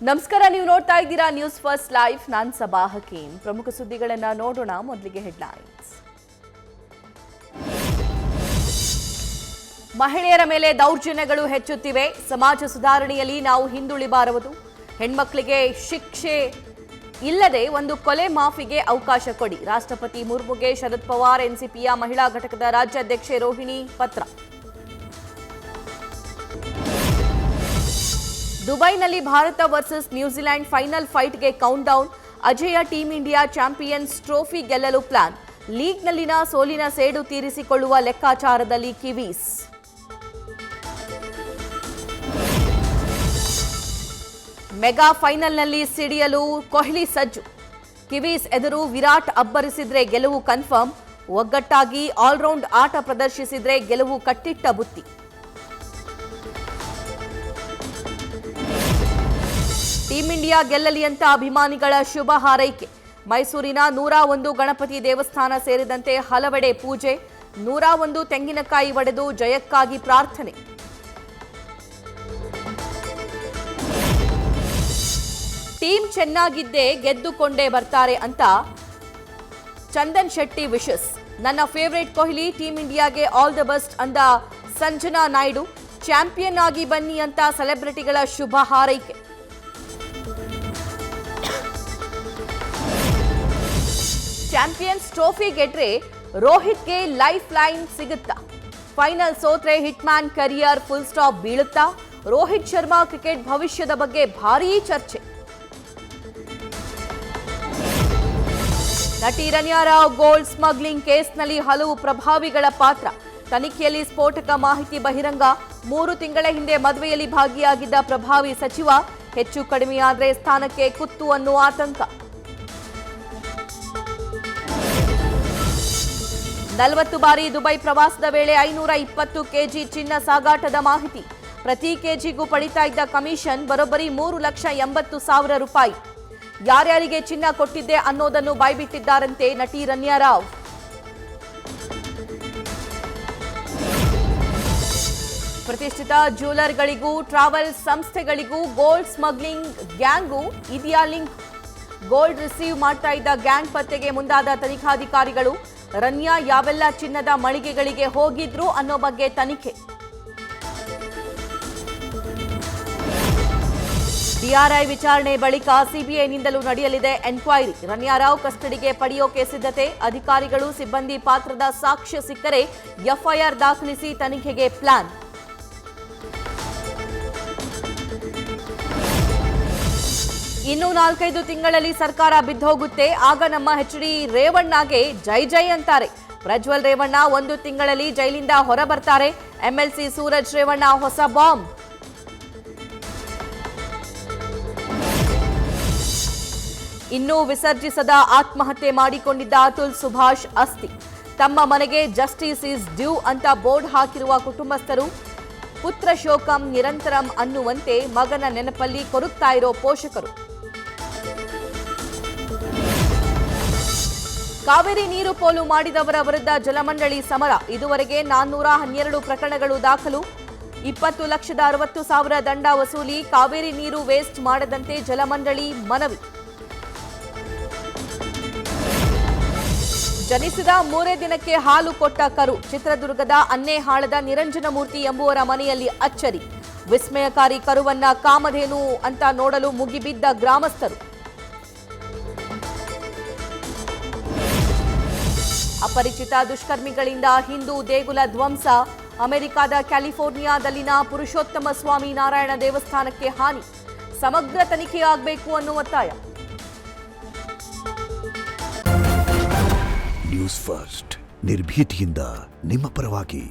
ನಮಸ್ಕಾರ, ನೀವು ನೋಡ್ತಾ ಇದ್ದೀರಾ ನ್ಯೂಸ್ ಫಸ್ಟ್ ಲೈವ್. ನಾನು ಸಬಾ ಹಕೀಂ. ಪ್ರಮುಖ ಸುದ್ದಿಗಳನ್ನು ನೋಡೋಣ. ಮೊದಲಿಗೆ ಹೆಡ್ಲೈನ್ಸ್. ಮಹಿಳೆಯರ ಮೇಲೆ ದೌರ್ಜನ್ಯಗಳು ಹೆಚ್ಚುತ್ತಿವೆ. ಸಮಾಜ ಸುಧಾರಣೆಯಲ್ಲಿ ನಾವು ಹಿಂದುಳಿಬಾರದು. ಹೆಣ್ಮಕ್ಳಿಗೆ ಶಿಕ್ಷೆ ಇಲ್ಲದೆ ಒಂದು ಕೊಲೆ ಮಾಫಿಗೆ ಅವಕಾಶ ಕೊಡಿ. ರಾಷ್ಟ್ರಪತಿ ಮುರ್ಮುಗೆ ಶರದ್ ಪವಾರ್ ಎನ್ಸಿಪಿಯ ಮಹಿಳಾ ಘಟಕದ ರಾಜ್ಯಾಧ್ಯಕ್ಷೆ ರೋಹಿಣಿ ಪತ್ರ. ದುಬೈನಲ್ಲಿ ಭಾರತ ವರ್ಸಸ್ ನ್ಯೂಜಿಲೆಂಡ್ ಫೈನಲ್ ಫೈಟ್ಗೆ ಕೌಂಟ್ ಡೌನ್. ಅಜೇಯ ಟೀಂ ಇಂಡಿಯಾ ಚಾಂಪಿಯನ್ಸ್ ಟ್ರೋಫಿ ಗೆಲ್ಲಲು ಪ್ಲಾನ್. ಲೀಗ್ನಲ್ಲಿನ ಸೋಲಿನ ಸೇಡು ತೀರಿಸಿಕೊಳ್ಳುವ ಲೆಕ್ಕಾಚಾರದಲ್ಲಿ ಕಿವೀಸ್. ಮೆಗಾ ಫೈನಲ್ನಲ್ಲಿ ಸಿಡಿಯಲು ಕೊಹ್ಲಿ ಸಜ್ಜು. ಕಿವೀಸ್ ಎದುರು ವಿರಾಟ್ ಅಬ್ಬರಿಸಿದ್ರೆ ಗೆಲುವು ಕನ್ಫರ್ಮ್. ಒಗ್ಗಟ್ಟಾಗಿ ಆಲ್ರೌಂಡ್ ಆಟ ಪ್ರದರ್ಶಿಸಿದ್ರೆ ಗೆಲುವು ಕಟ್ಟಿಟ್ಟ ಬುತ್ತಿ. ಟೀಂ ಇಂಡಿಯಾ ಗೆಲ್ಲಲಿ ಅಂತ ಅಭಿಮಾನಿಗಳ ಶುಭ ಹಾರೈಕೆ. ಮೈಸೂರಿನ 101 ಗಣಪತಿ ದೇವಸ್ಥಾನ ಸೇರಿದಂತೆ ಹಲವೆಡೆ ಪೂಜೆ. 101 ತೆಂಗಿನಕಾಯಿ ಒಡೆದು ಜಯಕ್ಕಾಗಿ ಪ್ರಾರ್ಥನೆ. ಟೀಂ ಚೆನ್ನಾಗಿದ್ದೇ ಗೆದ್ದುಕೊಂಡೇ ಬರ್ತಾರೆ ಅಂತ ಚಂದನ್ ಶೆಟ್ಟಿ ವಿಶಸ್. ನನ್ನ ಫೇವರೇಟ್ ಕೊಹ್ಲಿ, ಟೀಂ ಇಂಡಿಯಾಗೆ ಆಲ್ ದ ಬೆಸ್ಟ್ ಅಂದ ಸಂಜನಾ ನಾಯ್ಡು. ಚಾಂಪಿಯನ್ ಆಗಿ ಬನ್ನಿ ಅಂತ ಸೆಲೆಬ್ರಿಟಿಗಳ ಶುಭ ಹಾರೈಕೆ. ಚಾಂಪಿಯನ್ಸ್ ಟ್ರೋಫಿ ಗೆದ್ರೆ ರೋಹಿತ್ಗೆ ಲೈಫ್ ಲೈನ್ ಸಿಗುತ್ತಾ? ಫೈನಲ್ ಸೋತ್ರೆ ಹಿಟ್ಮ್ಯಾನ್ ಕರಿಯರ್ ಫುಲ್ ಸ್ಟಾಪ್ ಬೀಳುತ್ತಾ? ರೋಹಿತ್ ಶರ್ಮಾ ಕ್ರಿಕೆಟ್ ಭವಿಷ್ಯದ ಬಗ್ಗೆ ಭಾರೀ ಚರ್ಚೆ. ನಟಿ ರನ್ಯಾ ರಾವ್ ಗೋಲ್ಡ್ ಸ್ಮಗ್ಲಿಂಗ್ ಕೇಸ್ನಲ್ಲಿ ಹಲವು ಪ್ರಭಾವಿಗಳ ಪಾತ್ರ. ತನಿಖೆಯಲ್ಲಿ ಸ್ಫೋಟಕ ಮಾಹಿತಿ ಬಹಿರಂಗ. 3 ತಿಂಗಳ ಹಿಂದೆ ಮದುವೆಯಲ್ಲಿ ಭಾಗಿಯಾಗಿದ್ದ ಪ್ರಭಾವಿ ಸಚಿವ. ಹೆಚ್ಚು ಕಡಿಮೆಯಾದರೆ ಸ್ಥಾನಕ್ಕೆ ಕುತ್ತು ಅನ್ನುವ ಆತಂಕ. 40 ಬಾರಿ ದುಬೈ ಪ್ರವಾಸದ ವೇಳೆ 520 ಕೆಜಿ ಚಿನ್ನ ಸಾಗಾಟದ ಮಾಹಿತಿ. ಪ್ರತಿ ಕೆಜಿಗೂ ಪಡಿತಾ ಇದ್ದ ಕಮಿಷನ್ ಬರೋಬ್ಬರಿ 3,80,000 ರೂಪಾಯಿ. ಯಾರ್ಯಾರಿಗೆ ಚಿನ್ನ ಕೊಟ್ಟಿದ್ದೆ ಅನ್ನೋದನ್ನು ಬಾಯ್ಬಿಟ್ಟಿದ್ದಾರಂತೆ ನಟಿ ರನ್ಯಾ ರಾವ್. ಪ್ರತಿಷ್ಠಿತ ಜ್ಯುವೆಲರ್ಗಳಿಗೂ ಟ್ರಾವೆಲ್ ಸಂಸ್ಥೆಗಳಿಗೂ ಗೋಲ್ಡ್ ಸ್ಮಗ್ಲಿಂಗ್ ಗ್ಯಾಂಗೂ ಇದೆಯಾ ಲಿಂಕ್? ಗೋಲ್ಡ್ ರಿಸೀವ್ ಮಾಡ್ತಾ ಇದ್ದ ಗ್ಯಾಂಗ್ ಪತ್ತೆಗೆ ಮುಂದಾದ ತನಿಖಾಧಿಕಾರಿಗಳು. ರನ್ಯಾ ಯಾವೆಲ್ಲ ಚಿನ್ನದ ಮಳಿಗೆಗಳಿಗೆ ಹೋಗಿದ್ರು ಅನ್ನೋ ಬಗ್ಗೆ ತನಿಖೆ. ಡಿಆರ್ಐ ವಿಚಾರಣೆ ಬಳಿಕ ಸಿಬಿಐನಿಂದಲೂ ನಡೆಯಲಿದೆ ಎನ್ಕ್ವೈರಿ. ರನ್ಯಾ ರಾವ್ ಕಸ್ಟಡಿಗೆ ಪಡೆಯೋಕೆ ಸಿದ್ಧತೆ. ಅಧಿಕಾರಿಗಳು ಸಿಬ್ಬಂದಿ ಪಾತ್ರದ ಸಾಕ್ಷ್ಯ ಸಿಕ್ಕರೆ ಎಫ್ಐಆರ್ ದಾಖಲಿಸಿ ತನಿಖೆಗೆ ಪ್ಲಾನ್. ಇನ್ನು 4-5 ತಿಂಗಳಲ್ಲಿ ಸರ್ಕಾರ ಬಿದ್ದೋಗುತ್ತೆ. ಆಗ ನಮ್ಮ ಎಚ್.ಡಿ. ರೇವಣ್ಣಗೆ ಜೈ ಜೈ ಅಂತಾರೆ. ಪ್ರಜ್ವಲ್ ರೇವಣ್ಣ 1 ತಿಂಗಳಲ್ಲಿ ಜೈಲಿಂದ ಹೊರ ಬರ್ತಾರೆ. ಎಂಎಲ್ಸಿ ಸೂರಜ್ ರೇವಣ್ಣ ಹೊಸ ಬಾಂಬ್. ಇನ್ನೂ ವಿಸರ್ಜಿಸದ ಆತ್ಮಹತ್ಯೆ ಮಾಡಿಕೊಂಡಿದ್ದ ಅತುಲ್ ಸುಭಾಷ್ ಅಸ್ಥಿ. ತಮ್ಮ ಮನೆಗೆ ಜಸ್ಟಿಸ್ ಈಸ್ ಡ್ಯೂ ಅಂತ ಬೋರ್ಡ್ ಹಾಕಿರುವ ಕುಟುಂಬಸ್ಥರು. ಪುತ್ರ ಶೋಕಂ ನಿರಂತರಂ ಅನ್ನುವಂತೆ ಮಗನ ನೆನಪಲ್ಲಿ ಕೊರಗ್ತಾ ಇರೋ ಪೋಷಕರು. ಕಾವೇರಿ ನೀರು ಪೋಲು ಮಾಡಿದವರ ವಿರುದ್ಧ ಜಲಮಂಡಳಿ ಸಮರ. ಇದುವರೆಗೆ 412 ಪ್ರಕರಣಗಳು ದಾಖಲು. 20,60,000 ದಂಡ ವಸೂಲಿ. ಕಾವೇರಿ ನೀರು ವೇಸ್ಟ್ ಮಾಡದಂತೆ ಜಲಮಂಡಳಿ ಮನವಿ. ಜನಿಸಿದ 3 ದಿನಕ್ಕೆ ಹಾಲು ಕೊಟ್ಟ ಕರು. ಚಿತ್ರದುರ್ಗದ ಅನ್ನೇಹಾಳದ ನಿರಂಜನಮೂರ್ತಿ ಎಂಬುವರ ಮನೆಯಲ್ಲಿ ಅಚ್ಚರಿ. ವಿಸ್ಮಯಕಾರಿ ಕರುವನ್ನ ಕಾಮಧೇನು ಅಂತ ನೋಡಲು ಮುಗಿಬಿದ್ದ ಗ್ರಾಮಸ್ಥರು. ಅಪರಿಚಿತ ದುಷ್ಕರ್ಮಿಗಳಿಂದ ಹಿಂದೂ ದೇಗುಲ ಧ್ವಂಸ. ಅಮೆರಿಕದ ಕ್ಯಾಲಿಫೋರ್ನಿಯಾದಲ್ಲಿನ ಪುರುಷೋತ್ತಮ ಸ್ವಾಮಿ ನಾರಾಯಣ ದೇವಸ್ಥಾನಕ್ಕೆ ಹಾನಿ. ಸಮಗ್ರ ತನಿಖೆಯಾಗಬೇಕು ಅನ್ನುವ ಒತ್ತಾಯ. ನ್ಯೂಸ್ ಫಸ್ಟ್ ನಿರ್ಭೀತಿಯಿಂದ ನಿಮ್ಮ ಪರವಾಗಿ.